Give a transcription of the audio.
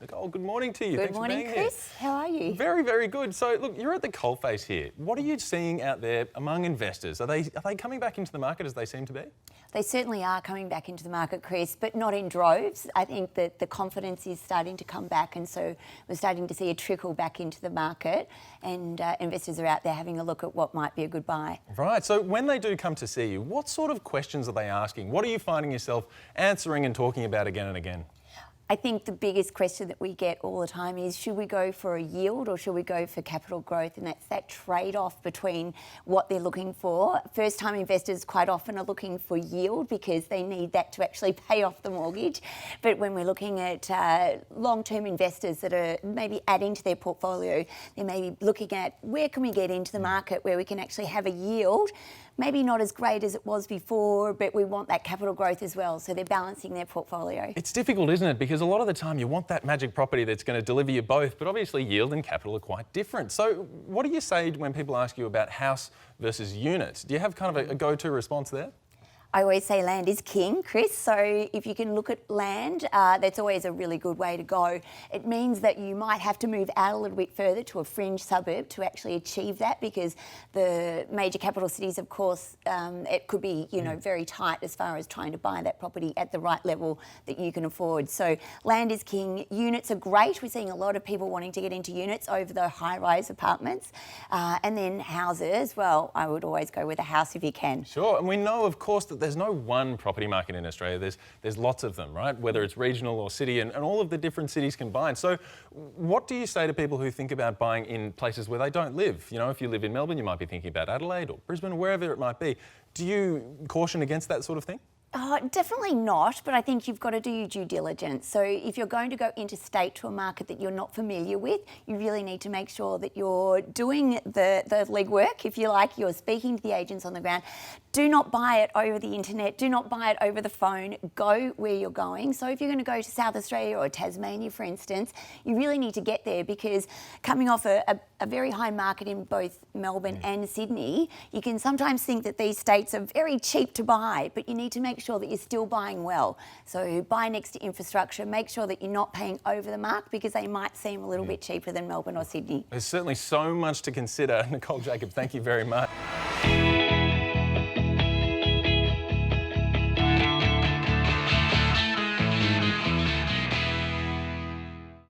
Nicole, good morning to you. Good Thanks morning, for being Chris. here. How are you? Very, very good. So, look, you're at the coalface here. What are you seeing out there among investors? Are they coming back into the market as they seem to be? They certainly are coming back into the market, Chris, but not in droves. I think that the confidence is starting to come back, and so we're starting to see a trickle back into the market, and investors are out there having a look at what might be a good buy. Right. So when they do come to see you, what sort of questions are they asking? What are you finding yourself answering and talking about again and again? I think the biggest question that we get all the time is, should we go for a yield or should we go for capital growth? And that's that trade-off between what they're looking for. First-time investors quite often are looking for yield because they need that to actually pay off the mortgage. But when we're looking at long-term investors that are maybe adding to their portfolio, they may be looking at where can we get into the market where we can actually have a yield, maybe not as great as it was before, but we want that capital growth as well. So they're balancing their portfolio. It's difficult, isn't it? Because a lot of the time you want that magic property that's going to deliver you both, but obviously yield and capital are quite different. So what do you say when people ask you about house versus unit? Do you have kind of a go-to response there? I always say land is king, Chris, so if you can look at land, that's always a really good way to go. It means that you might have to move out a little bit further to a fringe suburb to actually achieve that, because the major capital cities, of course, it could be, very tight as far as trying to buy that property at the right level that you can afford. So land is king. Units are great. We're seeing a lot of people wanting to get into units over the high-rise apartments. And then houses, well, I would always go with a house if you can. Sure, and we know, of course, that there's no one property market in Australia. There's lots of them, right? Whether it's regional or city and all of the different cities combined. So what do you say to people who think about buying in places where they don't live? If you live in Melbourne, you might be thinking about Adelaide or Brisbane or wherever it might be. Do you caution against that sort of thing? Definitely not, but I think you've got to do your due diligence. So if you're going to go interstate to a market that you're not familiar with, you really need to make sure that you're doing the legwork, if you like. You're speaking to the agents on the ground. Do not buy it over the internet. Do not buy it over the phone. Go where you're going. So if you're going to go to South Australia or Tasmania, for instance, you really need to get there, because coming off a very high market in both Melbourne and Sydney, you can sometimes think that these states are very cheap to buy, but you need to make sure that you're still buying well. So buy next to infrastructure, make sure that you're not paying over the mark, because they might seem a little bit cheaper than Melbourne or Sydney. There's certainly so much to consider. Nicole Jacobs, thank you very much.